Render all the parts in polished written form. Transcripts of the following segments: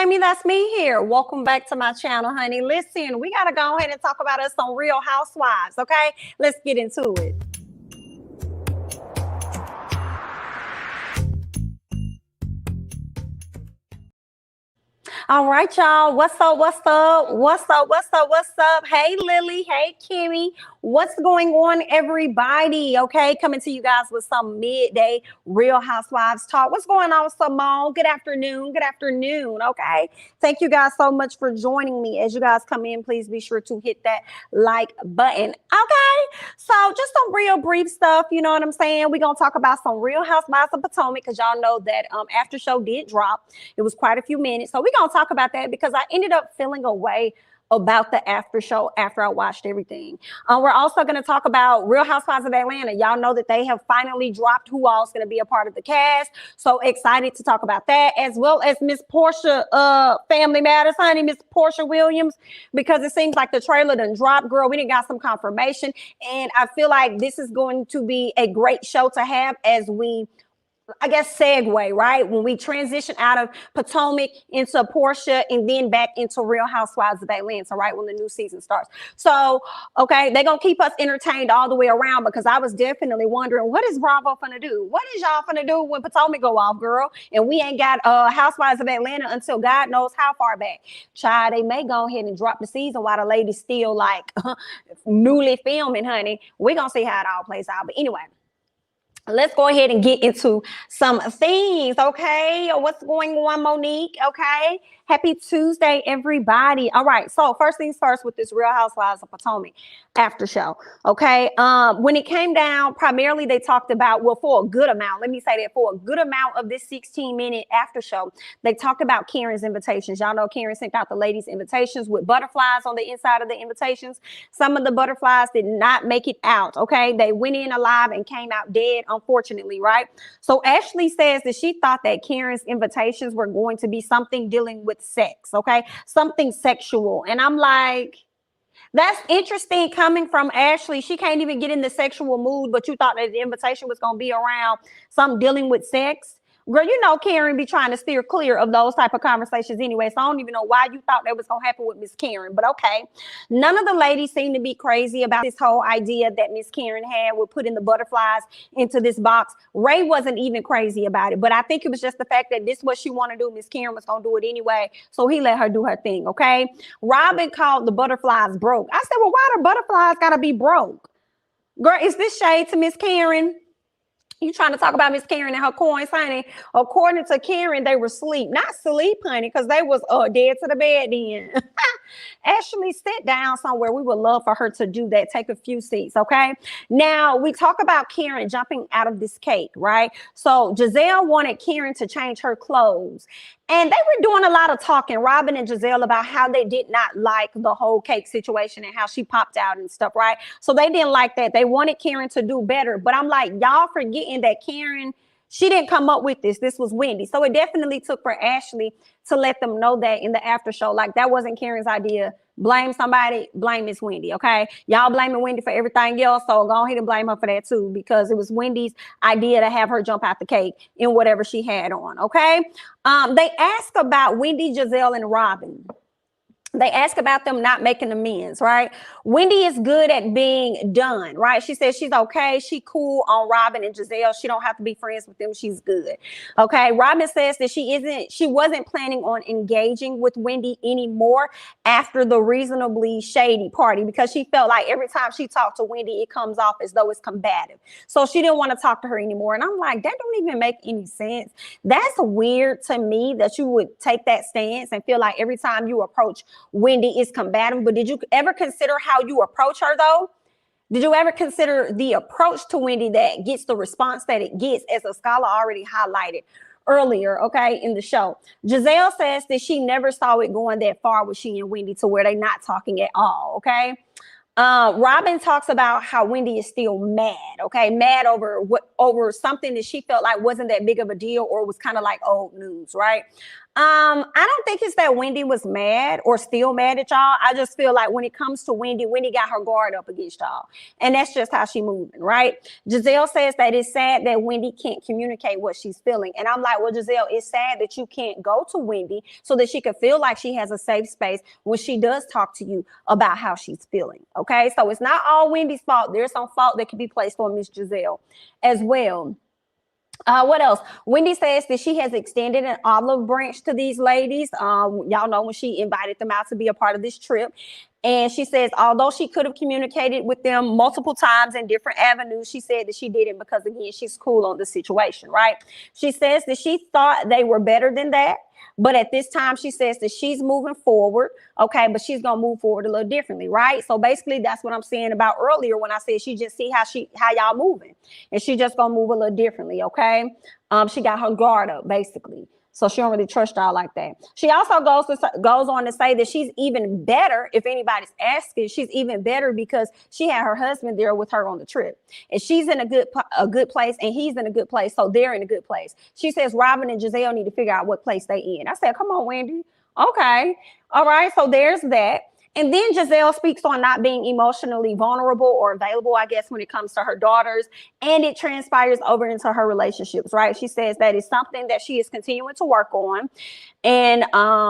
Jamie, that's me here. Welcome back to my channel, honey. Listen, we got to go ahead and talk about us on Real Housewives, okay? Let's get into it. All right, y'all. What's up? What's up? What's up? What's up? What's up? Hey, Lily. Hey, Kimmy. What's going on, everybody? Okay, coming to you guys with some midday Real Housewives talk. What's going on, Simone? Good afternoon. Good afternoon. Okay, thank you guys so much for joining me. As you guys come in, please be sure to hit that like button. Okay, so just some real brief stuff. You know what I'm saying? We're gonna talk about some Real Housewives of Potomac because y'all know that after show did drop. It was quite a few minutes, so we're gonna talk about that because I ended up feeling a way about the after show after I watched everything. We're also going to talk about Real Housewives of Atlanta. Y'all know that they have finally dropped who all is going to be a part of the cast. So excited to talk about that, as well as Miss Porsha, Family Matters, honey, Miss Porsha Williams, because it seems like the trailer done dropped, girl. We didn't got some confirmation, and I feel like this is going to be a great show to have as we, I guess, segue, right? When we transition out of Potomac into Porsha and then back into Real Housewives of Atlanta, right? When the new season starts. So, okay, they're going to keep us entertained all the way around because I was definitely wondering, what is Bravo finna do? What is y'all finna do when Potomac go off, girl? And we ain't got Housewives of Atlanta until God knows how far back. Child, they may go ahead and drop the season while the lady's still like newly filming, honey. We're going to see how it all plays out. But anyway, let's go ahead and get into some things, okay? What's going on, Monique? Okay, happy Tuesday, everybody. All right, so first things first with this Real Housewives of Potomac after show, okay? When it came down, primarily they talked about, well, for a good amount, let me say that, for a good amount of this 16-minute after show, they talked about Karen's invitations. Y'all know Karen sent out the ladies' invitations with butterflies on the inside of the invitations. Some of the butterflies did not make it out, okay? They went in alive and came out dead, unfortunately, right? So Ashley says that she thought that Karen's invitations were going to be something dealing with sex, okay? Something sexual. And I'm like, that's interesting coming from Ashley. She can't even get in the sexual mood, but you thought that the invitation was going to be around something dealing with sex. Girl, you know Karen be trying to steer clear of those type of conversations anyway, so I don't even know why you thought that was going to happen with Miss Karen, but okay. None of the ladies seem to be crazy about this whole idea that Miss Karen had with putting the butterflies into this box. Ray wasn't even crazy about it, but I think it was just the fact that this is what she wanted to do. Miss Karen was going to do it anyway, so he let her do her thing, okay? Robyn called the butterflies broke. I said, well, why the butterflies got to be broke? Girl, is this shade to Miss Karen? You trying to talk about Miss Karen and her coins, honey? According to Karen, they were asleep. Not sleep, honey, because they was dead to the bed then. Ashley, sit down somewhere. We would love for her to do that. Take a few seats, okay? Now, we talk about Karen jumping out of this cake, right? So Gizelle wanted Karen to change her clothes. And they were doing a lot of talking, Robyn and Gizelle, about how they did not like the whole cake situation and how she popped out and stuff, right? So they didn't like that. They wanted Karen to do better. But I'm like, y'all forgetting that Karen, she didn't come up with this. This was Wendy. So it definitely took for Ashley to let them know that in the after show. Like, that wasn't Karen's idea. Blame somebody, blame Miss Wendy, okay? Y'all blaming Wendy for everything else, so go ahead and blame her for that too, because it was Wendy's idea to have her jump out the cake in whatever she had on, okay? They ask about Wendy, Gizelle, and Robyn. They ask about them not making amends, right? Wendy is good at being done, right? She says she's okay. She cool on Robyn and Gizelle. She don't have to be friends with them. She's good. Okay. Robyn says that she wasn't planning on engaging with Wendy anymore after the reasonably shady party because she felt like every time she talked to Wendy, it comes off as though it's combative. So she didn't want to talk to her anymore. And I'm like, that don't even make any sense. That's weird to me that you would take that stance and feel like every time you approach Wendy is combative. But did you ever consider how you approach her though? Did you ever consider the approach to Wendy that gets the response that it gets, as a scholar already highlighted earlier, okay, in the show? Gizelle says that she never saw it going that far with she and Wendy to where they're not talking at all, okay? Robyn talks about how Wendy is still mad, okay? Mad over something that she felt like wasn't that big of a deal or was kind of like old news, right? I don't think it's that Wendy was mad or still mad at y'all. I just feel like when it comes to Wendy, Wendy got her guard up against y'all. And that's just how she moving, right? Gizelle says that it's sad that Wendy can't communicate what she's feeling. And I'm like, well, Gizelle, it's sad that you can't go to Wendy so that she can feel like she has a safe space when she does talk to you about how she's feeling, okay? So it's not all Wendy's fault. There's some fault that can be placed on Miss Gizelle as well. What else? Wendy says that she has extended an olive branch to these ladies. Y'all know when she invited them out to be a part of this trip. And she says, although she could have communicated with them multiple times in different avenues, she said that she didn't because, again, she's cool on the situation, right? She says that she thought they were better than that. But at this time, she says that she's moving forward, okay, but she's going to move forward a little differently, right? So basically, that's what I'm saying about earlier when I said she just see how y'all moving. And she just going to move a little differently, okay? She got her guard up, basically. So she don't really trust y'all like that. She also goes on to say that she's even better, if anybody's asking, she's even better because she had her husband there with her on the trip. And she's in a good place and he's in a good place. So they're in a good place. She says Robyn and Gizelle need to figure out what place they in. I said, come on, Wendy. Okay. All right. So there's that. And then Gizelle speaks on not being emotionally vulnerable or available, I guess, when it comes to her daughters. And it transpires over into her relationships, right? She says that is something that she is continuing to work on. And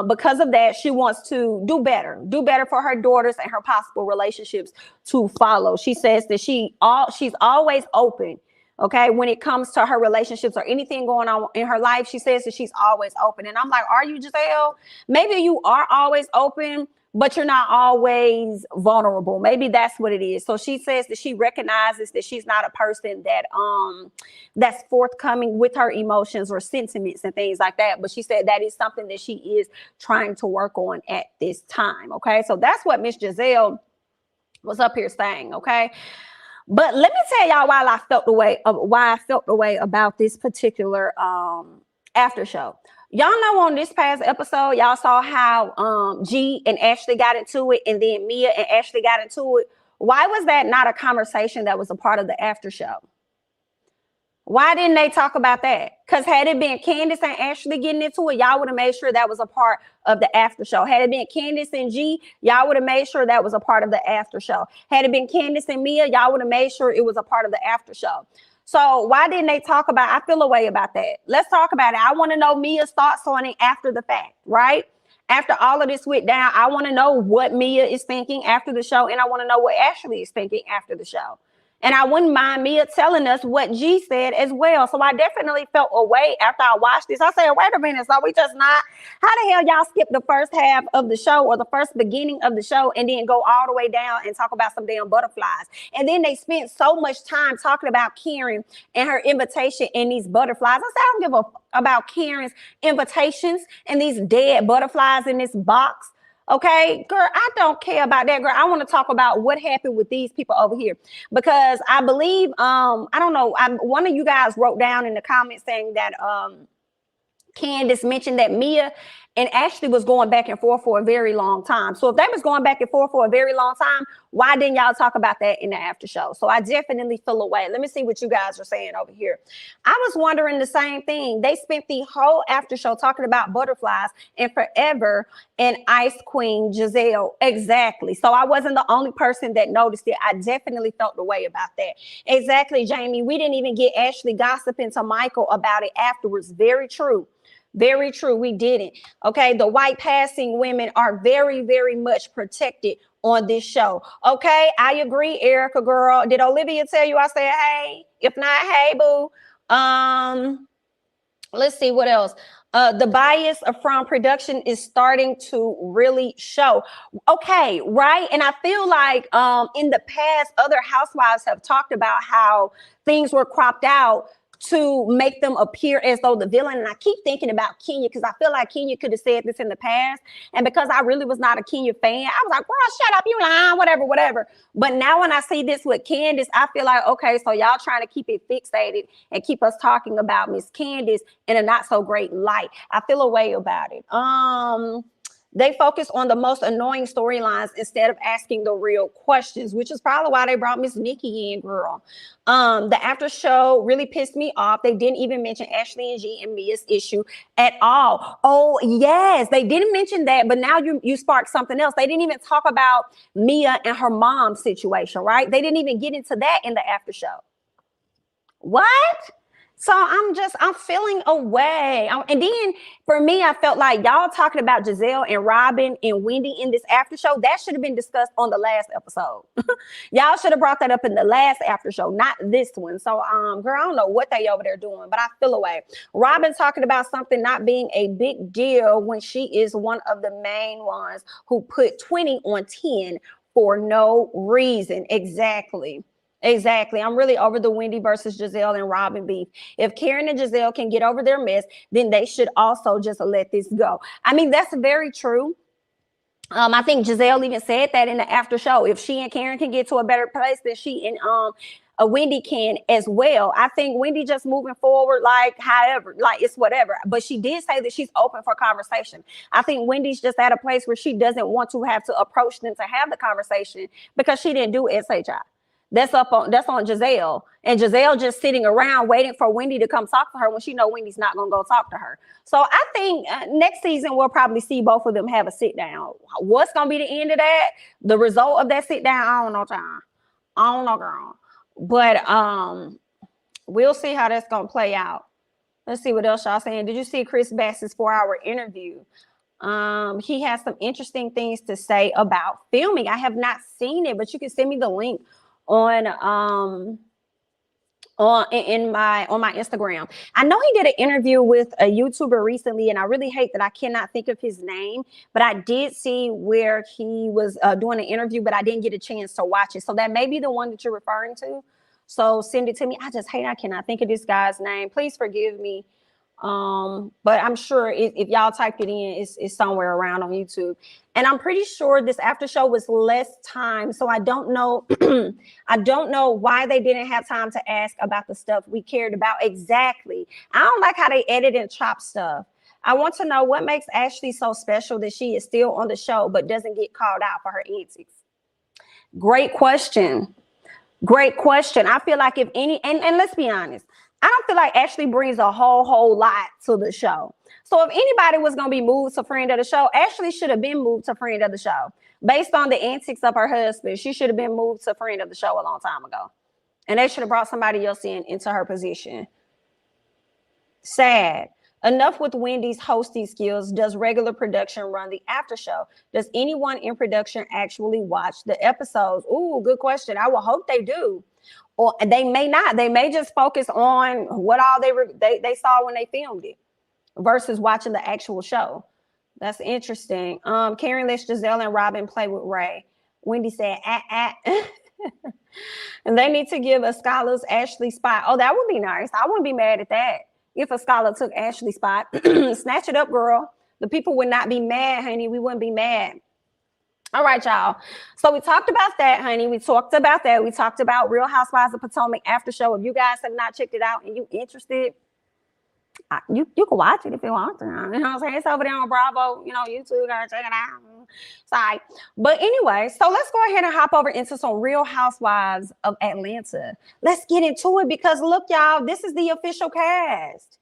because of that, she wants to do better for her daughters and her possible relationships to follow. She says that she's always open. Okay, when it comes to her relationships or anything going on in her life, she says that she's always open. And I'm like, are you, Gizelle? Maybe you are always open, but you're not always vulnerable. Maybe that's what it is. So she says that she recognizes that she's not a person that that's forthcoming with her emotions or sentiments and things like that. But she said that is something that she is trying to work on at this time. Okay, so that's what Miss Gizelle was up here saying. Okay. But let me tell y'all why I felt the way about this particular after show. Y'all know on this past episode, y'all saw how G and Ashley got into it, and then Mia and Ashley got into it. Why was that not a conversation that was a part of the after show? Why didn't they talk about that? Because had it been Candiace and Ashley getting into it, y'all would have made sure that was a part of the after show. Had it been Candiace and G, y'all would have made sure that was a part of the after show. Had it been Candiace and Mia, y'all would have made sure it was a part of the after show. So why didn't they talk about, I feel a way about that. Let's talk about it. I want to know Mia's thoughts on it after the fact, right? After all of this went down, I want to know what Mia is thinking after the show, and I want to know what Ashley is thinking after the show. And I wouldn't mind Mia telling us what G said as well. So I definitely felt a way after I watched this. I said, wait a minute, so we just not, how the hell y'all skip the first half of the show or the first beginning of the show and then go all the way down and talk about some damn butterflies? And then they spent so much time talking about Karen and her invitation and these butterflies. I said, I don't give a about Karen's invitations and these dead butterflies in this box. Okay, girl, I don't care about that, girl. I want to talk about what happened with these people over here, because I believe, I don't know, one of you guys wrote down in the comments saying that Candiace mentioned that Mia and Ashley was going back and forth for a very long time. So if they was going back and forth for a very long time, why didn't y'all talk about that in the after show? So I definitely feel away. Let me see what you guys are saying over here. I was wondering the same thing. They spent the whole after show talking about butterflies and forever and Ice Queen Gizelle. Exactly. So I wasn't the only person that noticed it. I definitely felt the way about that. Exactly, Jamie. We didn't even get Ashley gossiping to Michael about it afterwards. Very true. Very true. We didn't. Okay. The white passing women are very, very much protected on this show. Okay. I agree, Erica, girl. Did Olivia tell you I said, hey? If not, hey, boo. Let's see what else. The bias from production is starting to really show. Okay, right? And I feel like in the past, other housewives have talked about how things were cropped out to make them appear as though the villain. And I keep thinking about Kenya because I feel like Kenya could have said this in the past. And because I really was not a Kenya fan, I was like, girl, shut up, you lying, whatever. But now when I see this with Candiace, I feel like, okay, so y'all trying to keep it fixated and keep us talking about Miss Candiace in a not so great light. I feel a way about it. They focus on the most annoying storylines instead of asking the real questions, which is probably why they brought Miss Nikki in, girl. The after show really pissed me off. They didn't even mention Ashley and G and Mia's issue at all. Oh, yes, they didn't mention that, but now you sparked something else. They didn't even talk about Mia and her mom's situation, right? They didn't even get into that in the after show. What? So I'm feeling away. And then for me, I felt like y'all talking about Gizelle and Robyn and Wendy in this after show, that should have been discussed on the last episode. Y'all should have brought that up in the last after show, not this one. So, girl, I don't know what they over there doing, but I feel away. Robyn talking about something not being a big deal when she is one of the main ones who put 20 on 10 for no reason. Exactly. I'm really over the Wendy versus Gizelle and Robyn beef. If Karen and Gizelle can get over their mess, then they should also just let this go. I mean, that's very true. I think Gizelle even said that in the after show. If she and Karen can get to a better place, then she and Wendy can as well. I think Wendy just moving forward, like however, like it's whatever. But she did say that she's open for conversation. I think Wendy's just at a place where she doesn't want to have to approach them to have the conversation because she didn't do SHI. That's on Gizelle, and Gizelle just sitting around waiting for Wendy to come talk to her when she know Wendy's not gonna go talk to her. So I think next season we'll probably see both of them have a sit down. What's gonna be the end of that? The result of that sit down? I don't know, John. I don't know, girl. But we'll see how that's gonna play out. Let's see what else y'all saying. Did you see Chris Bassett's 4-hour interview? He has some interesting things to say about filming. I have not seen it, but you can send me the link on my Instagram. I know he did an interview with a YouTuber recently, and I really hate that I cannot think of his name, but I did see where he was doing an interview, but I didn't get a chance to watch it. So that may be the one that you're referring to. So send it to me. I just hate I cannot think of this guy's name. Please forgive me. But I'm sure if y'all typed it in, it's somewhere around on YouTube. And I'm pretty sure this after show was less time. So I don't know. I don't know why they didn't have time to ask about the stuff we cared about. Exactly. I don't like how they edit and chop stuff. I want to know what makes Ashley so special that she is still on the show, but doesn't get called out for her antics. Great question. Great question. I feel like if any, and let's be honest, I don't feel like Ashley brings a whole lot to the show. So if anybody was going to be moved to friend of the show, Ashley should have been moved to friend of the show. Based on the antics of her husband, she should have been moved to friend of the show a long time ago. And they should have brought somebody else into her position. Sad. Enough with Wendy's hosting skills. Does regular production run the after show? Does anyone in production actually watch the episodes? Ooh, good question. I will hope they do. Or they may not. They may just focus on what all they saw when they filmed it versus watching the actual show. That's interesting. Karen lets Gizelle and Robyn play with Ray. Wendy said, And they need to give a Scholar's Ashley spot. Oh, that would be nice. I wouldn't be mad at that. If a Scholar took Ashley's spot, snatch it up, girl. The people would not be mad, honey. We wouldn't be mad. All right, y'all. So we talked about that, honey. We talked about that. We talked about Real Housewives of Potomac after show. If you guys have not checked it out and you interested, you can watch it if you want to. You know what I'm saying? It's over there on Bravo, YouTube. Gotta check it out. Sorry. But anyway, so let's go ahead and hop over into some Real Housewives of Atlanta. Let's get into it because look, y'all, this is the official cast.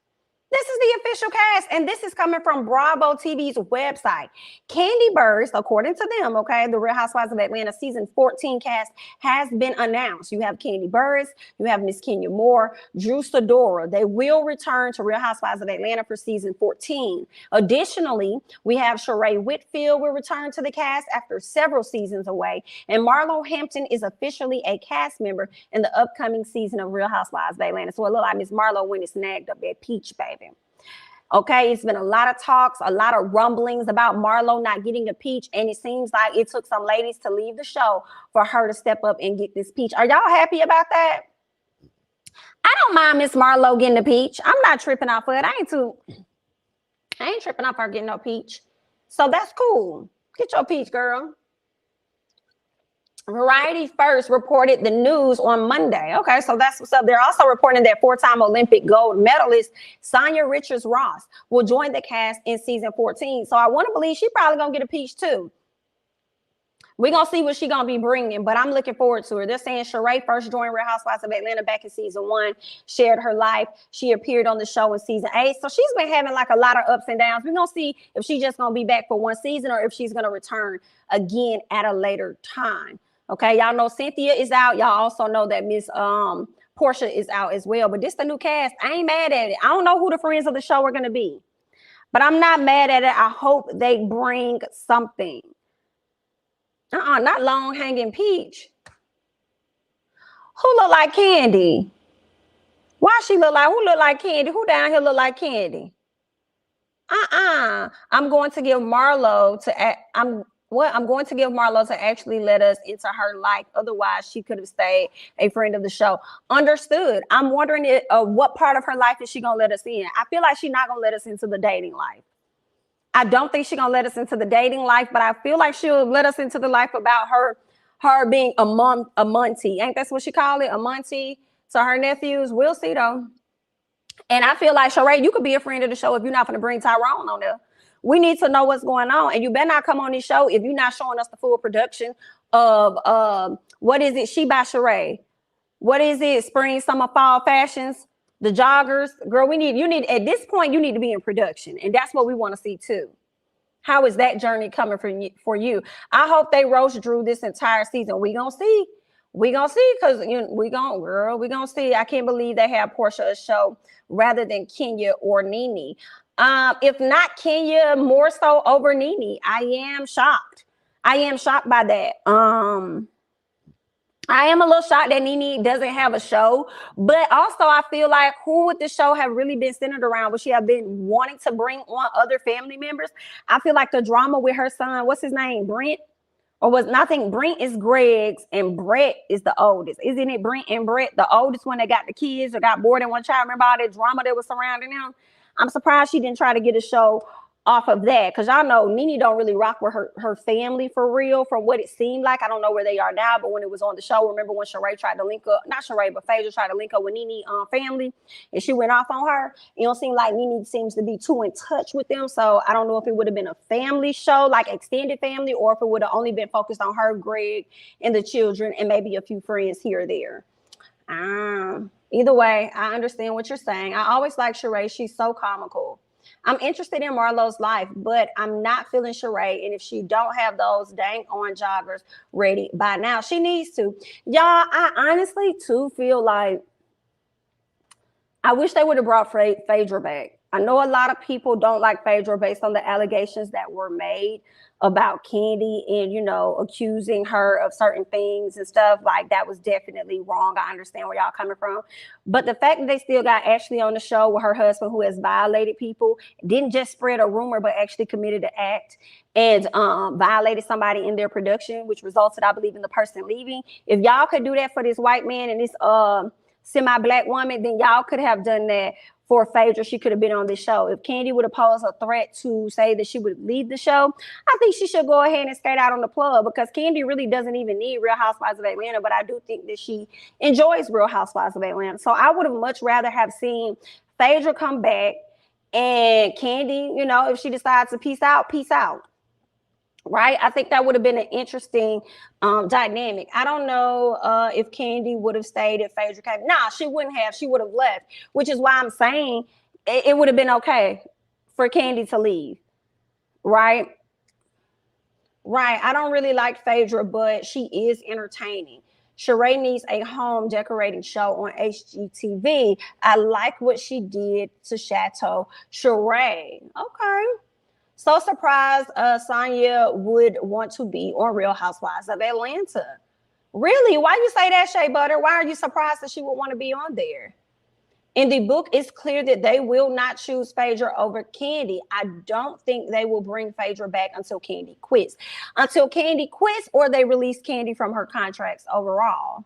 This is the official cast, and this is coming from Bravo TV's website. Kandi Burruss, according to them, okay, the Real Housewives of Atlanta season 14 cast has been announced. You have Kandi Burruss, you have Miss Kenya Moore, Drew Sidora. They will return to Real Housewives of Atlanta for season 14. Additionally, we have Sheree Whitfield will return to the cast after several seasons away, and Marlo Hampton is officially a cast member in the upcoming season of Real Housewives of Atlanta. So it looked like Miss Marlo went and snagged up that peach, baby. Okay, it's been a lot of talks, a lot of rumblings about Marlo not getting a peach, and it seems like it took some ladies to leave the show for her to step up and get this peach. Are y'all happy about that? I don't mind Miss Marlo getting a peach. I'm not tripping off of it. I ain't tripping off her getting no peach. So that's cool. Get your peach, girl. Variety First reported the news on Monday. Okay, so that's what's up. They're also reporting that four-time Olympic gold medalist Sonia Richards-Ross will join the cast in season 14. So I want to believe she probably gonna get a peach too. We're going to see what she's going to be bringing, but I'm looking forward to her. They're saying Sheree first joined Real Housewives of Atlanta back in season 1, shared her life. She appeared on the show in season 8. So she's been having like a lot of ups and downs. We're going to see if she's just going to be back for one season or if she's going to return again at a later time. Okay, y'all know Cynthia is out. Y'all also know that Miss Porsha is out as well. But this the new cast. I ain't mad at it. I don't know who the friends of the show are going to be, but I'm not mad at it. I hope they bring something. Not long hanging peach. Who look like Candy? Why she look like? Who look like Candy? Who down here look like Candy? I'm going to give Marlo to. I'm going to give Marlo to actually let us into her life. Otherwise, she could have stayed a friend of the show. Understood. I'm wondering what part of her life is she gonna let us in? I feel like she's not gonna let us into the dating life. I don't think she's gonna let us into the dating life, but I feel like she'll let us into the life about her being a Monty. Ain't that's what she call it? A Monty to her nephews. We'll see though. And I feel like Sheree, you could be a friend of the show if you're not gonna bring Tyrone on there. We need to know what's going on. And you better not come on this show if you're not showing us the full production of what is it? She by Sheree. What is it? Spring, summer, fall fashions. The joggers, girl, you need at this point, you need to be in production. And that's what we want to see too. How is that journey coming for you? I hope they roast Drew this entire season. We gonna see. We gonna see because we gonna see. I can't believe they have Porsha a show rather than Kenya or Nene. If not Kenya, more so over Nene. I am shocked. I am shocked by that. I am a little shocked that Nene doesn't have a show, but also I feel like who would the show have really been centered around? Would she have been wanting to bring on other family members? I feel like the drama with her son, what's his name, Brent? Or was nothing? Brent is Greg's and Brett is the oldest. Isn't it Brent and Brett, the oldest one that got the kids or got more than one child? Remember all that drama that was surrounding them? I'm surprised she didn't try to get a show off of that, because y'all know Nene don't really rock with her family for real, from what it seemed like. I don't know where they are now, but when it was on the show, remember when Sheree tried to link up, not Sheree, but Phaedra tried to link up with Nene family, and she went off on her. It don't seem like Nene seems to be too in touch with them, so I don't know if it would have been a family show, like extended family, or if it would have only been focused on her, Greg, and the children, and maybe a few friends here or there. Either way, I understand what you're saying. I always like Sheree. She's so comical. I'm interested in Marlo's life, but I'm not feeling Sheree. And if she don't have those dang on joggers ready by now, she needs to. Y'all, I honestly too feel like I wish they would have brought Phaedra back. I know a lot of people don't like Phaedra based on the allegations that were made about Candy and, accusing her of certain things and stuff. Like, that was definitely wrong. I understand where y'all coming from. But the fact that they still got Ashley on the show with her husband who has violated people, didn't just spread a rumor, but actually committed an act and violated somebody in their production, which resulted, I believe, in the person leaving. If y'all could do that for this white man and this semi-black woman, then y'all could have done that for Phaedra. She could have been on this show. If Candy would have posed a threat to say that she would leave the show, I think she should go ahead and skate out on the plug, because Candy really doesn't even need Real Housewives of Atlanta, but I do think that she enjoys Real Housewives of Atlanta. So I would have much rather have seen Phaedra come back and Candy, if she decides to peace out, peace out. Right? I think that would have been an interesting dynamic. I don't know if Candy would have stayed if Phaedra came. Nah, she wouldn't have. She would have left, which is why I'm saying it would have been okay for Candy to leave. Right? Right. I don't really like Phaedra, but she is entertaining. Sheree needs a home decorating show on HGTV. I like what she did to Chateau Sheree. Okay. So surprised Sonia would want to be on Real Housewives of Atlanta. Really? Why you say that, Shea Butter? Why are you surprised that she would want to be on there? In the book, it's clear that they will not choose Phaedra over Candy. I don't think they will bring Phaedra back until Candy quits. Until Candy quits, or they release Candy from her contracts overall.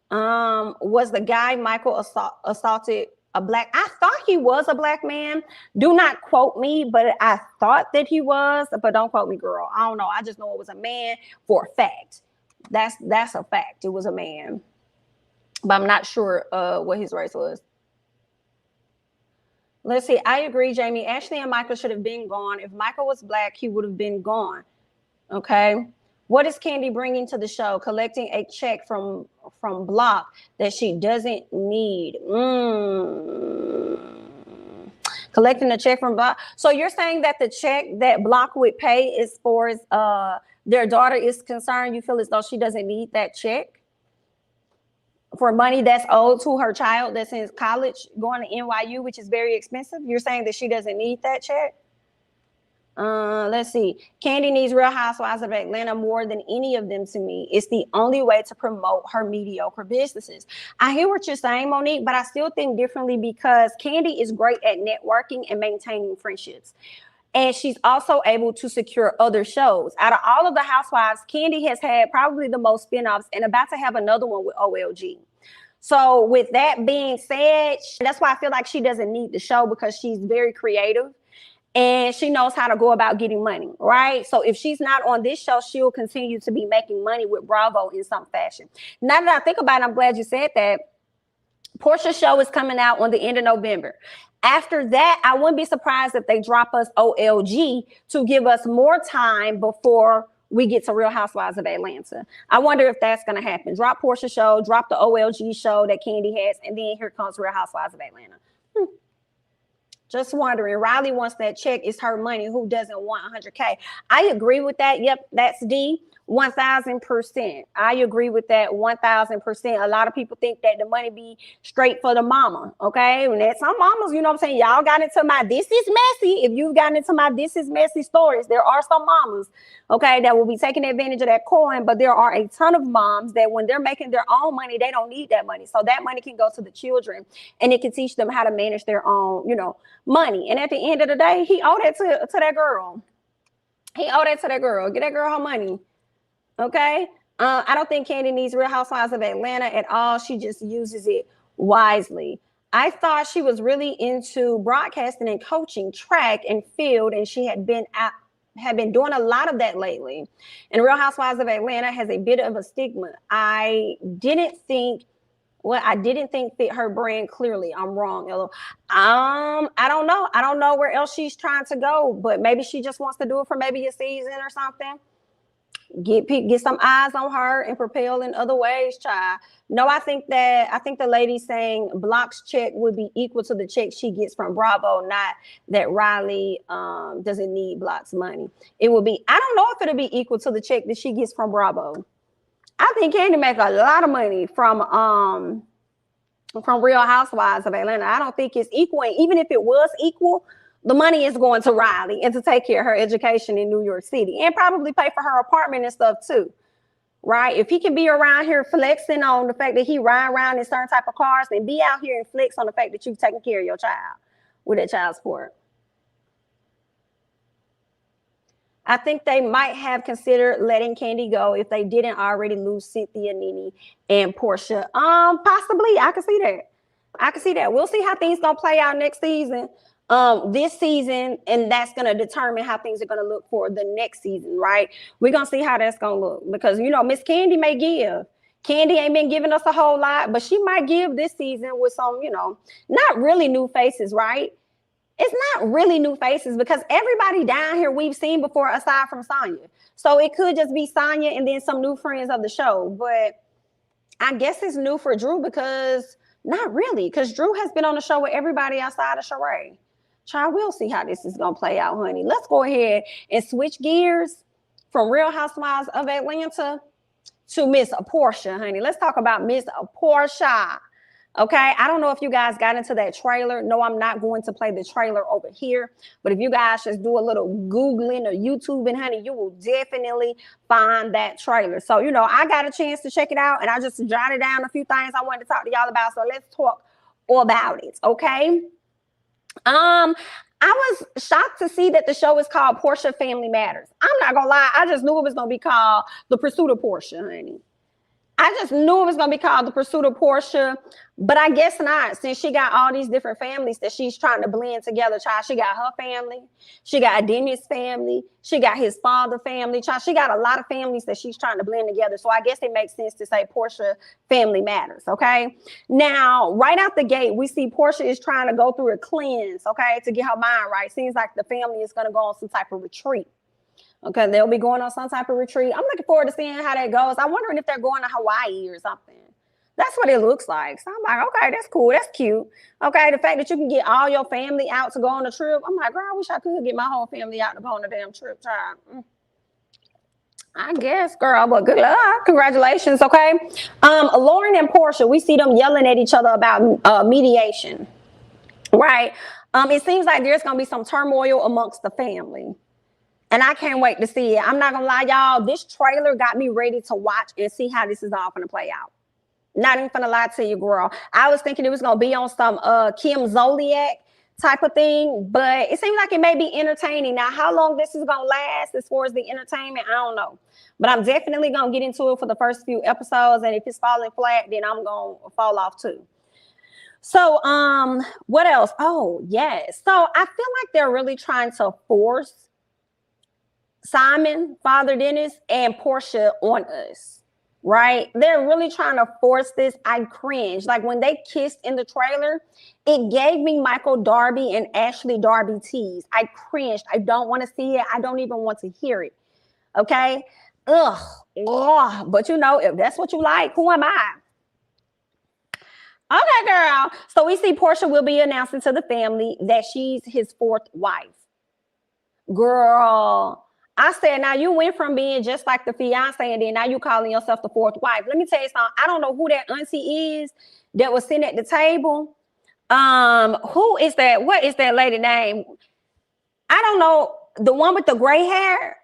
Was the guy Michael assaulted a black? I thought he was a black man. Do not quote me, but I thought that he was, but don't quote me, girl. I don't know. I just know it was a man for a fact. That's a fact. It was a man, but I'm not sure what his race was. Let's see. I agree, Jamie. Ashley and Michael should have been gone. If Michael was black, he would have been gone. Okay. What is Kandi bringing to the show? Collecting a check from Block that she doesn't need. Collecting a check from Block. So you're saying that the check that Block would pay as far as their daughter is concerned, you feel as though she doesn't need that check for money that's owed to her child that's in college going to NYU, which is very expensive? You're saying that she doesn't need that check? Let's see. Kandi needs Real Housewives of Atlanta more than any of them to me. It's the only way to promote her mediocre businesses. I hear what you're saying, Monique, but I still think differently because Kandi is great at networking and maintaining friendships. And she's also able to secure other shows. Out of all of the Housewives, Kandi has had probably the most spinoffs and about to have another one with OLG. So with that being said, that's why I feel like she doesn't need the show, because she's very creative and she knows how to go about getting money, right? So if she's not on this show, she'll continue to be making money with Bravo in some fashion. Now that I think about it, I'm glad you said that. Porsha's show is coming out on the end of November. After that, I wouldn't be surprised if they drop us OLG to give us more time before we get to Real Housewives of Atlanta. I wonder if that's going to happen. Drop Porsha's show, drop the OLG show that Kandi has, and then here comes Real Housewives of Atlanta. Just wondering. Riley wants that check. It's her money. Who doesn't want 100K? I agree with that. Yep, that's D. 1,000%. I agree with that 1,000%. A lot of people think that the money be straight for the mama. Okay. And that's some mamas, you know what I'm saying? Y'all got into my this is messy. If you've gotten into my this is messy stories, there are some mamas, okay, that will be taking advantage of that coin. But there are a ton of moms that when they're making their own money, they don't need that money. So that money can go to the children and it can teach them how to manage their own, you know, money. And at the end of the day, he owed it to that girl. He owed it to that girl. Get that girl her money. Okay. I don't think Kandi needs Real Housewives of Atlanta at all. She just uses it wisely. I thought she was really into broadcasting and coaching track and field, and she had been doing a lot of that lately. And Real Housewives of Atlanta has a bit of a stigma. I didn't think fit her brand clearly. I'm wrong. I don't know. I don't know where else she's trying to go, but maybe she just wants to do it for maybe a season or something. Get some eyes on her and propel in other ways, child. No, I think the lady saying Block's check would be equal to the check she gets from Bravo, not that Riley doesn't need Block's money. It will be, I don't know if it'll be equal to the check that she gets from Bravo. I think Kandi make a lot of money from Real Housewives of Atlanta. I don't think it's equal. And even if it was equal, the money is going to Riley and to take care of her education in New York City and probably pay for her apartment and stuff too, right? If he can be around here flexing on the fact that he ride around in certain type of cars, then be out here and flex on the fact that you've taken care of your child with that child support. I think they might have considered letting Kandi go if they didn't already lose Cynthia, Nene, and Porsha. Possibly. I can see that. We'll see how things gonna play out next season. This season, and that's going to determine how things are going to look for the next season, right? We're going to see how that's going to look because, you know, Miss Kandi may give. Kandi ain't been giving us a whole lot, but she might give this season with some, you know, not really new faces, right? It's not really new faces because everybody down here we've seen before aside from Sonya. So it could just be Sonya and then some new friends of the show. But I guess it's new for Drew because not really, because Drew has been on the show with everybody outside of Sheree. Child, we'll see how this is going to play out, honey. Let's go ahead and switch gears from Real Housewives of Atlanta to Miss Porsha, honey. Let's talk about Miss Porsha. Okay, I don't know if you guys got into that trailer. No, I'm not going to play the trailer over here. But if you guys just do a little Googling or YouTubing, honey, you will definitely find that trailer. So, you know, I got a chance to check it out, and I just jotted down a few things I wanted to talk to y'all about. So let's talk all about it, okay? I was shocked to see that the show is called Porsha Family Matters. I'm not gonna lie, I just knew it was gonna be called The Pursuit of Porsha, honey. I just knew it was going to be called The Pursuit of Porsha, but I guess not, since she got all these different families that she's trying to blend together, child. She got her family, she got Dennis' family, she got his father family, child. She got a lot of families that she's trying to blend together. So I guess it makes sense to say Porsha family matters, okay? Now, right out the gate, we see Porsha is trying to go through a cleanse, okay, to get her mind right. Seems like the family is going to go on some type of retreat. Okay, they'll be going on some type of retreat. I'm looking forward to seeing how that goes. I'm wondering if they're going to Hawaii or something. That's what it looks like. So I'm like, okay, that's cool. That's cute. Okay, the fact that you can get all your family out to go on a trip. I'm like, girl, I wish I could get my whole family out to go on a damn trip. Child. I guess, girl, but good luck. Congratulations, okay? Lauren and Porsha, we see them yelling at each other about mediation, right? It seems like there's going to be some turmoil amongst the family. And I can't wait to see it. I'm not gonna lie, y'all. This trailer got me ready to watch and see how this is all gonna play out. Not even gonna lie to you, girl. I was thinking it was gonna be on some Kim Zolciak type of thing, but it seems like it may be entertaining. Now, how long this is gonna last as far as the entertainment, I don't know. But I'm definitely gonna get into it for the first few episodes, and if it's falling flat, then I'm gonna fall off too. So, what else? Oh, yes. So I feel like they're really trying to force Simon, Father Dennis, and Porsha on us, right? They're really trying to force this. I cringe. Like when they kissed in the trailer, it gave me Michael Darby and Ashley Darby tease. I cringed. I don't want to see it. I don't even want to hear it. Okay? Ugh. But you know, if that's what you like, who am I? Okay, girl. So we see Porsha will be announcing to the family that she's his fourth wife. Girl, I said, now you went from being just like the fiance and then now you calling yourself the fourth wife. Let me tell you something. I don't know who that auntie is that was sitting at the table. Who is that? What is that lady name? I don't know. The one with the gray hair.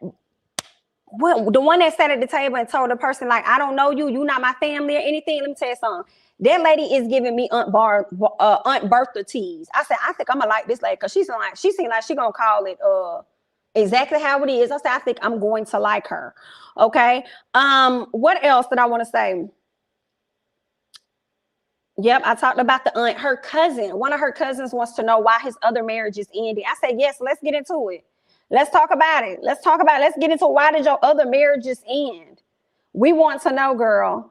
What, the one that sat at the table and told the person, like, I don't know you, you not my family or anything. Let me tell you something. That lady is giving me Aunt Bertha tease. I said, I think I'm gonna like this lady because she seemed like she gonna call it exactly how it is. I said, I think I'm going to like her. Okay. What else did I want to say? Yep, I talked about the aunt. Her cousin, one of her cousins wants to know why his other marriage is ending. I said, yes, let's get into it. Let's talk about it. Let's get into why did your other marriages end? We want to know, girl.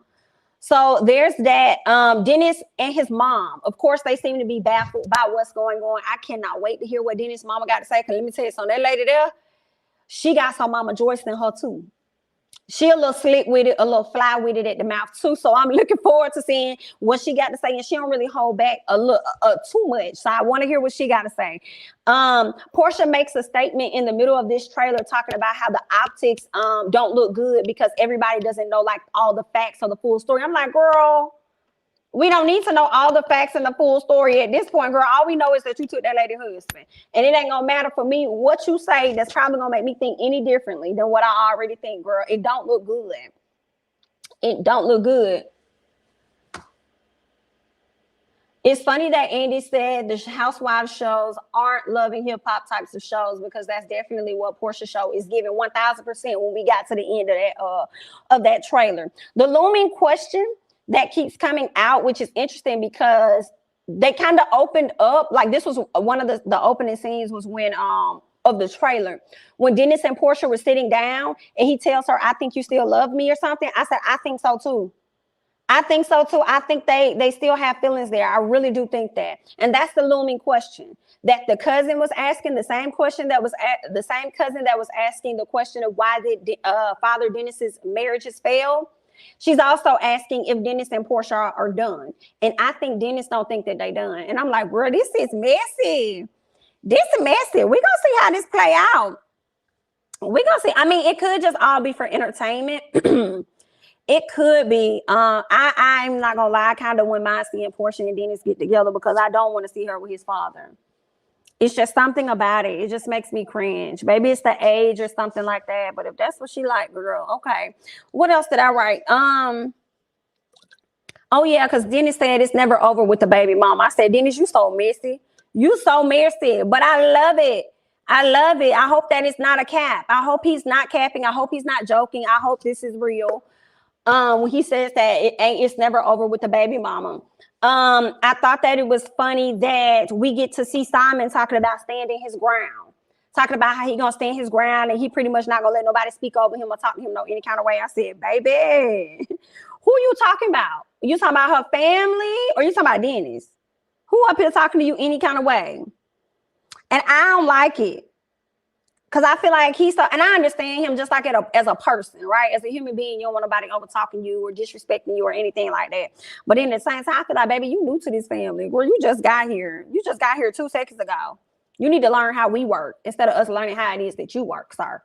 So there's that. Dennis and his mom, of course, they seem to be baffled by what's going on. I cannot wait to hear what Dennis' mama got to say. Because let me tell you something, that lady there, she got some Mama Joyce in her too. She a little slick with it, a little fly with it at the mouth too. So I'm looking forward to seeing what she got to say. And she don't really hold back a little too much. So I want to hear what she got to say. Porsha makes a statement in the middle of this trailer talking about how the optics don't look good because everybody doesn't know like all the facts or the full story. I'm like, girl, we don't need to know all the facts and the full story at this point, girl. All we know is that you took that lady's husband. And it ain't gonna matter for me what you say that's probably gonna make me think any differently than what I already think, girl. It don't look good. It don't look good. It's funny that Andy said the Housewives shows aren't loving hip-hop types of shows because that's definitely what Porsha show is giving 1,000% when we got to the end of that trailer. The looming question that keeps coming out, which is interesting because they kind of opened up, like this was one of the opening scenes was when of the trailer when Dennis and Porsha were sitting down and he tells her, I think you still love me or something. I said, I think so too. I think so too. I think they still have feelings there. I really do think that. And that's the looming question that the cousin was asking, the same question that was the same cousin that was asking the question of why did Father Dennis's marriages fail. She's also asking if Dennis and Porsha are done. And I think Dennis don't think that they done. And I'm like, bro, this is messy. This is messy. We're going to see how this play out. We're going to see. I mean, it could just all be for entertainment. It could be. I'm not going to lie. I kind of wouldn't mind seeing Porsha and Dennis get together because I don't want to see her with his father. It's just something about it. It just makes me cringe. Maybe it's the age or something like that. But if that's what she like, girl, okay. What else did I write? Oh, yeah, because Dennis said it's never over with the baby mom. I said, Dennis, you so messy. You so messy. But I love it. I love it. I hope that it's not a cap. I hope he's not capping. I hope he's not joking. I hope this is real. When he says that it's never over with the baby mama. I thought that it was funny that we get to see Simon talking about standing his ground, talking about how he gonna stand his ground and he pretty much not gonna let nobody speak over him or talk to him no any kind of way. I said, baby, who you talking about? You talking about her family or you talking about Dennis? Who up here talking to you any kind of way? And I don't like it. Because I feel like and I understand him just like as a person, right? As a human being, you don't want nobody over talking you or disrespecting you or anything like that. But in the same time, I feel like, baby, you new to this family. Girl, you just got here. You just got here 2 seconds ago. You need to learn how we work instead of us learning how it is that you work, sir.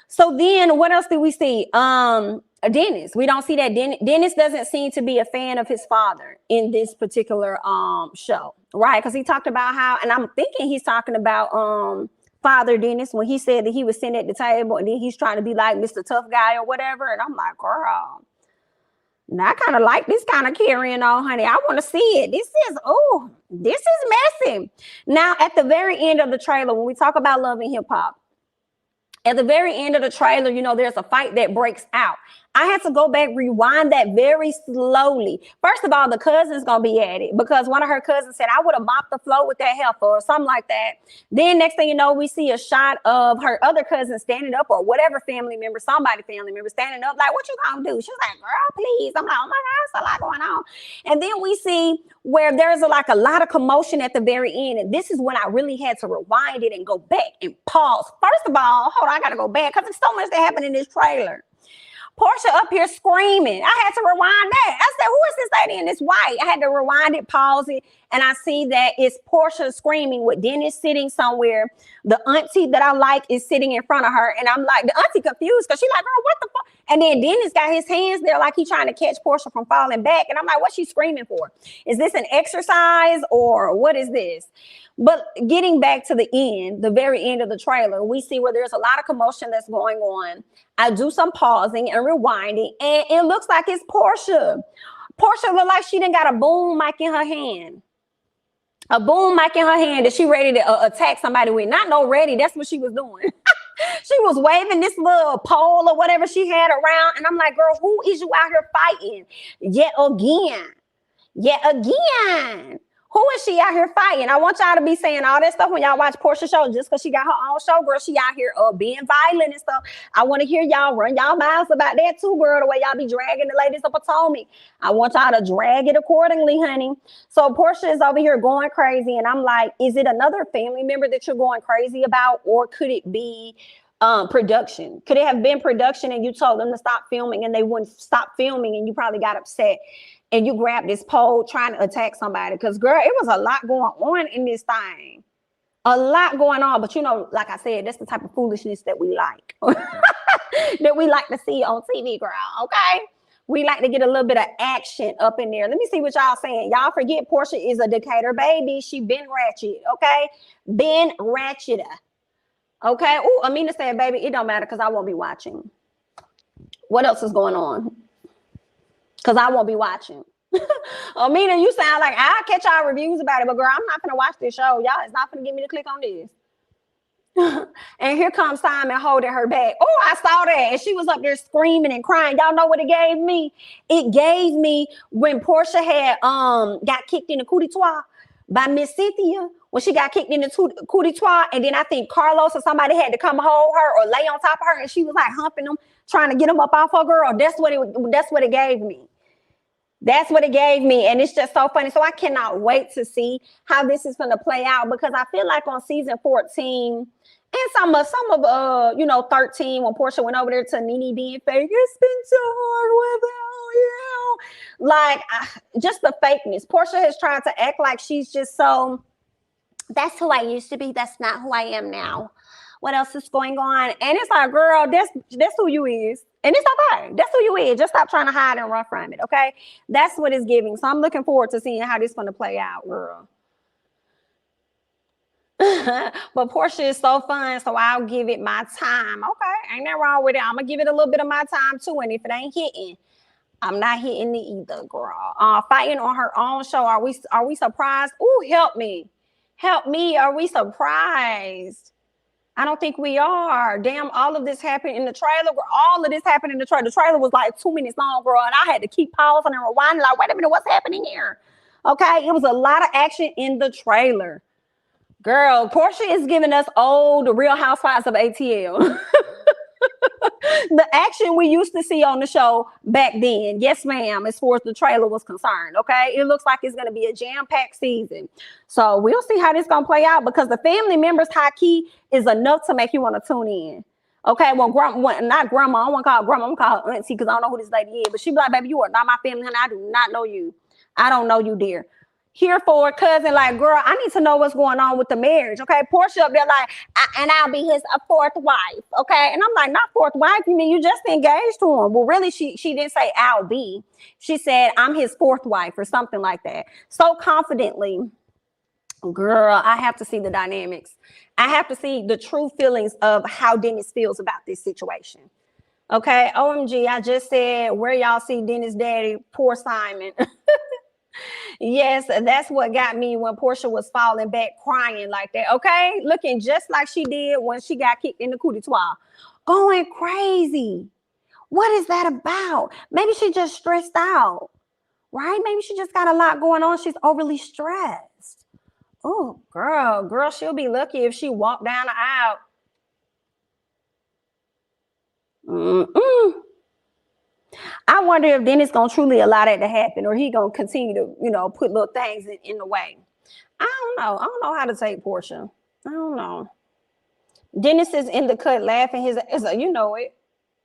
So then what else do we see? Dennis. We don't see that Dennis doesn't seem to be a fan of his father in this particular show, right? Because he talked about how, and I'm thinking he's talking about Father Dennis when he said that he was sitting at the table and then he's trying to be like Mr. Tough Guy or whatever. And I'm like, girl, now I kind of like this kind of carrying on, honey. I want to see it. This is messy. Now, at the very end of the trailer, when we talk about Love and Hip Hop, at the very end of the trailer, you know, there's a fight that breaks out. I had to go back, rewind that very slowly. First of all, the cousin's gonna be at it because one of her cousins said, I would have mopped the floor with that heifer or something like that. Then next thing you know, we see a shot of her other cousin standing up or whatever family member, somebody family member standing up like, what you gonna do? She's like, girl, please. I'm like, oh my God, there's a lot going on. And then we see where there's a lot of commotion at the very end. And this is when I really had to rewind it and go back and pause. First of all, hold on, I gotta go back because there's so much that happened in this trailer. Porsha up here screaming. I had to rewind that. I said, who is this lady in this white? I had to rewind it, pause it, and I see that it's Porsha screaming with Dennis sitting somewhere. The auntie that I like is sitting in front of her, and I'm like, the auntie confused because she's like, girl, what the fuck? And then Dennis got his hands there like he's trying to catch Porsha from falling back, and I'm like, what's she screaming for? Is this an exercise or what is this? But getting back to the end, the very end of the trailer, we see where there's a lot of commotion that's going on. I do some pausing and rewinding, and it looks like it's Porsha. Porsha looked like she done got a boom mic in her hand. A boom mic in her hand that she ready to attack somebody with. Not no ready, that's what she was doing. She was waving this little pole or whatever she had around, and I'm like, girl, who is you out here fighting? Yet again. Who is she out here fighting? I want y'all to be saying all that stuff when y'all watch Porsha's show just because she got her own show, girl. She out here being violent and stuff. I want to hear y'all run y'all mouths about that too, girl, the way y'all be dragging the ladies of Potomac. I want y'all to drag it accordingly, honey. So Porsha is over here going crazy, and I'm like, is it another family member that you're going crazy about, or could it be production? Could it have been production and you told them to stop filming and they wouldn't stop filming and you probably got upset and you grabbed this pole trying to attack somebody? Because, girl, it was a lot going on in this thing. A lot going on. But, you know, like I said, that's the type of foolishness that we like. That we like to see on TV, girl, okay? We like to get a little bit of action up in there. Let me see what y'all saying. Y'all forget Porsha is a Decatur baby. She been ratchet, okay? Been ratchet. Okay. Oh, Amina said, baby, it don't matter because I won't be watching. What else is going on? Because I won't be watching. Amina, you sound like I'll catch y'all reviews about it, but girl, I'm not going to watch this show. Y'all is not going to get me to click on this. And here comes Simon holding her back. Oh, I saw that. And she was up there screaming and crying. Y'all know what it gave me? It gave me when Porsha had got kicked in the cootie tois by Miss Cynthia. When she got kicked in the cootie tois, and then I think Carlos or somebody had to come hold her or lay on top of her, and she was like humping them, trying to get them up off her, girl. That's what it gave me. That's what it gave me, and it's just so funny. So I cannot wait to see how this is going to play out, because I feel like on season 14 and some of 13, when Porsha went over there to Nene being fake, it's been so hard without you. Like, just the fakeness. Porsha has tried to act like she's just so. That's who I used to be. That's not who I am now. What else is going on? And it's like, girl, that's who you is. And it's okay. That's who you is. Just stop trying to hide and run from it, okay? That's what it's giving. So I'm looking forward to seeing how this is going to play out, girl. But Porsha is so fun, so I'll give it my time. Okay, ain't that wrong with it. I'm going to give it a little bit of my time, too. And if it ain't hitting, I'm not hitting it either, girl. Fighting on her own show. Are we surprised? Ooh, help me. Help me. Are we surprised? I don't think we are. Damn, all of this happened in the trailer. All of this happened in the trailer. The trailer was like 2 minutes long, girl, and I had to keep pausing and rewinding. Like, wait a minute, what's happening here? Okay, it was a lot of action in the trailer. Girl, Porsha is giving us old Real Housewives of ATL. The action we used to see on the show back then. Yes, ma'am, as far as the trailer was concerned. Okay, it looks like it's going to be a jam-packed season. So we'll see how this going to play out, because the family members high key is enough to make you want to tune in. Okay, well, not grandma, I don't want to call her grandma, I'm going to call her auntie, because I don't know who this lady is. But she be like, baby, you are not my family, honey. I do not know you. I don't know you, dear. Here for a cousin, like, girl, I need to know what's going on with the marriage. Okay, Porsha up there like, and I'll be his fourth wife. Okay, and I'm like, not fourth wife, you mean you just engaged to him? Well, really, she didn't say I'll be. She said I'm his fourth wife or something like that. So confidently. Girl, I have to see the dynamics. I have to see the true feelings of how Dennis feels about this situation. Okay, OMG, I just said, where y'all see Dennis' daddy? Poor Simon. Yes, that's what got me when Porsha was falling back crying like that. Okay, looking just like she did when she got kicked in the coup d'etat. Going crazy. What is that about? Maybe she just stressed out, right? Maybe she just got a lot going on. She's overly stressed. Oh, girl, she'll be lucky if she walked down the aisle. I wonder if Dennis gonna truly allow that to happen, or he gonna continue to, put little things in the way. I don't know. I don't know how to take Porsha. I don't know. Dennis is in the cut laughing. You know it.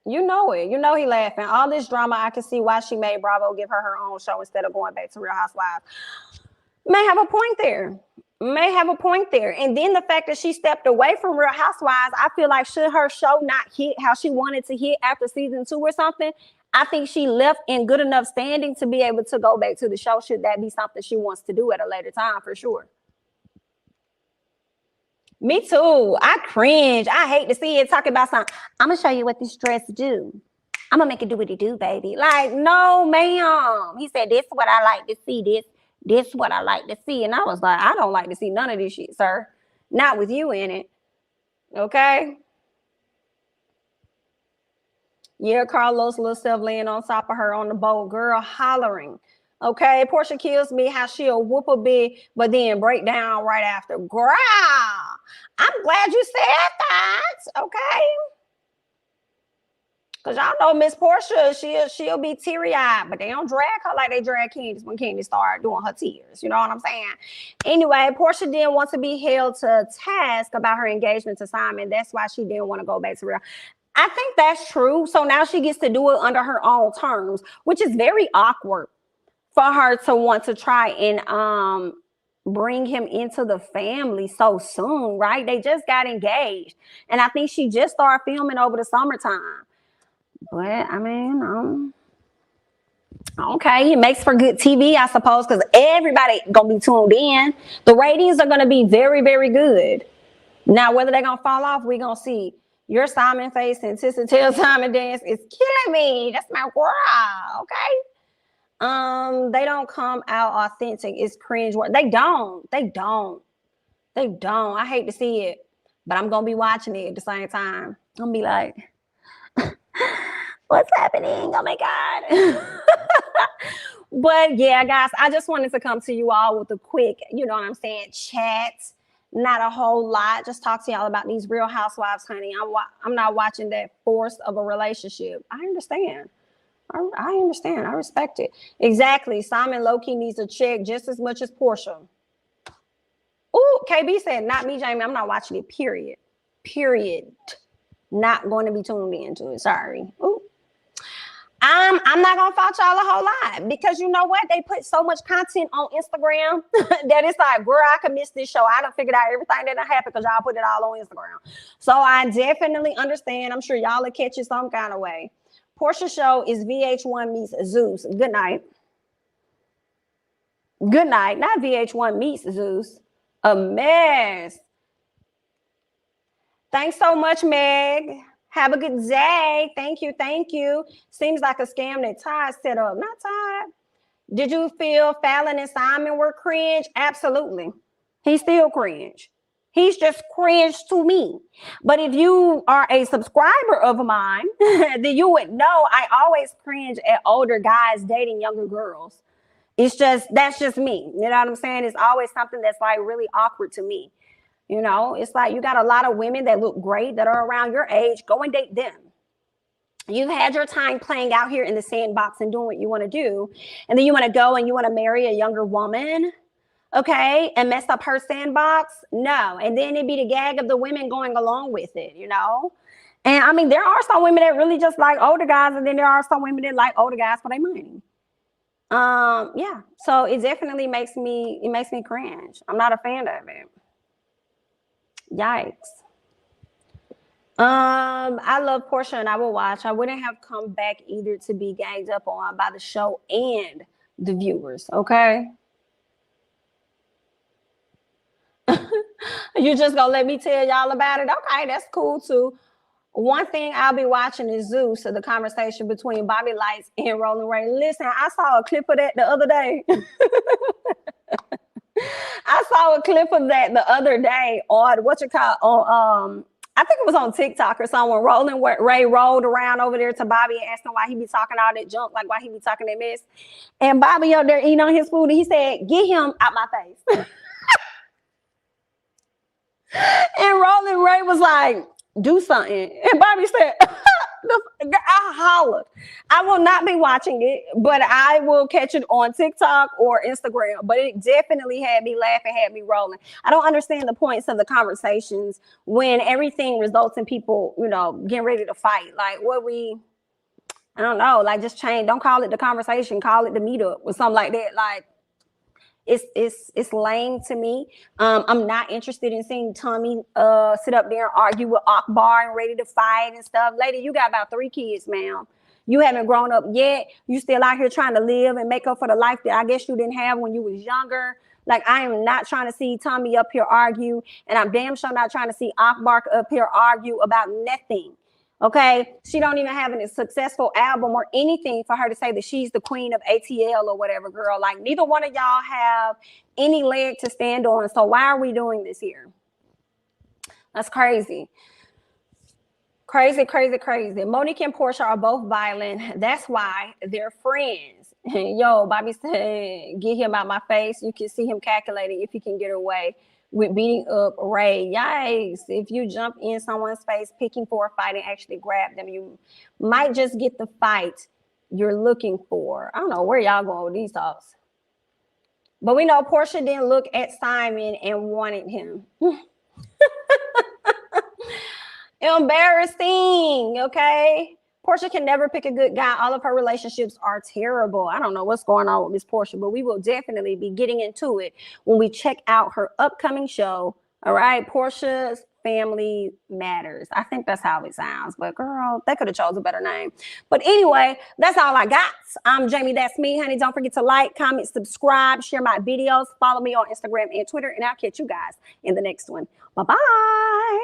You know he laughing. All this drama, I can see why she made Bravo give her own show instead of going back to Real Housewives. May have a point there. And then the fact that she stepped away from Real Housewives, I feel like should her show not hit how she wanted to hit after season 2 or something, I think she left in good enough standing to be able to go back to the show should that be something she wants to do at a later time, for sure. Me too. I cringe. I hate to see it talking about something. I'm going to show you what this dress do. I'm going to make it do what it do, baby. Like, no, ma'am. He said, this is what I like to see. This is what I like to see. And I was like, I don't like to see none of this shit, sir. Not with you in it. Okay? Yeah, Carlos' little self laying on top of her on the boat. Girl, hollering. Okay? Porsha kills me how she'll whoop a bit, but then break down right after. Girl, I'm glad you said that. Okay? Because y'all know Miss Porsha, she'll be teary-eyed, but they don't drag her like they drag Candiace when Candiace started doing her tears. You know what I'm saying? Anyway, Porsha didn't want to be held to task about her engagement to Simon. That's why she didn't want to go back to Real. I think that's true. So now she gets to do it under her own terms, which is very awkward for her to want to try and bring him into the family so soon, right? They just got engaged. And I think she just started filming over the summertime. But I mean, okay, it makes for good TV, I suppose, because everybody gonna be tuned in. The ratings are gonna be very, very good. Now, whether they're gonna fall off, we're gonna see. Your Simon face and Tissa Tell Simon dance is killing me. That's my girl, okay? They don't come out authentic. It's cringe. They don't. I hate to see it, but I'm gonna be watching it at the same time. I'm gonna be like, what's happening? Oh my God. But yeah, guys, I just wanted to come to you all with a quick, you know what I'm saying, chat. Not a whole lot. Just talk to y'all about these Real Housewives, honey. I'm not watching that force of a relationship. I understand. I understand. I respect it. Exactly. Simon low-key needs a check just as much as Porsha. Ooh, KB said, not me, Jamie. I'm not watching it, period. Not going to be tuned into it. Sorry. Ooh. I'm not gonna fault y'all a whole lot because you know what? They put so much content on Instagram that it's like, girl, I could miss this show. I done figured out everything that done happened because y'all put it all on Instagram. So I definitely understand. I'm sure y'all will catch it some kind of way. Porsha show is VH1 meets Zeus. Good night. Good night. Not VH1 meets Zeus. A mess. Thanks so much, Meg. Have a good day. Thank you. Seems like a scam that Todd set up. Not Todd. Did you feel Fallon and Simon were cringe? Absolutely. He's still cringe. He's just cringe to me. But if you are a subscriber of mine, then you would know I always cringe at older guys dating younger girls. That's just me. You know what I'm saying? It's always something that's like really awkward to me. You know, it's like you got a lot of women that look great that are around your age. Go and date them. You've had your time playing out here in the sandbox and doing what you want to do. And then you want to go and you want to marry a younger woman, okay, and mess up her sandbox? No. And then it'd be the gag of the women going along with it, you know? And I mean, there are some women that really just like older guys, and then there are some women that like older guys for their money. Yeah. So it definitely makes me cringe. I'm not a fan of it. Yikes. I love Porsha and I will watch. I wouldn't have come back either to be ganged up on by the show and the viewers, okay? You just gonna let me tell y'all about it? Okay, that's cool too. One thing I'll be watching is Zeus, so the conversation between Bobby Lights and Rolling Ray. Listen, I saw a clip of that the other day. I saw a clip of that the other day on I think it was on TikTok or someone. Rolling Ray rolled around over there to Bobby and asked him why he be talking all that junk, like why he be talking that mess. And Bobby up there eating on his food, and he said, "Get him out my face." And Rolling Ray was like, "Do something." And Bobby said, I hollered. I will not be watching it, but I will catch it on TikTok or Instagram. But it definitely had me laughing, had me rolling. I don't understand the points of the conversations when everything results in people, you know, getting ready to fight. Like I don't know, like just change. Don't call it the conversation, call it the meetup or something like that. Like it's lame to me. I'm not interested in seeing Tommy sit up there and argue with Akbar and ready to fight and stuff. Lady, you got about 3 kids, ma'am. You haven't grown up yet. You still out here trying to live and make up for the life that I guess you didn't have when you was younger. Like, I am not trying to see Tommy up here argue, and I'm damn sure not trying to see Akbar up here argue about nothing. Okay, she don't even have a successful album or anything for her to say that she's the queen of ATL or whatever, girl. Like, neither one of y'all have any leg to stand on. So why are we doing this here? That's crazy. Crazy, crazy, crazy. Monique and Porsha are both violent. That's why they're friends. Yo, Bobby said, "Get him out my face." You can see him calculating if he can get away with beating up Ray. Yikes. If you jump in someone's face, picking for a fight and actually grab them, you might just get the fight you're looking for. I don't know where y'all going with these thoughts. But we know Porsha didn't look at Simon and wanted him. Embarrassing, okay? Porsha can never pick a good guy. All of her relationships are terrible. I don't know what's going on with Miss Porsha, but we will definitely be getting into it when we check out her upcoming show. All right, Porsha's Family Matters. I think that's how it sounds, but girl, they could have chose a better name. But anyway, that's all I got. I'm Jamie, that's me, honey. Don't forget to like, comment, subscribe, share my videos, follow me on Instagram and Twitter, and I'll catch you guys in the next one. Bye-bye.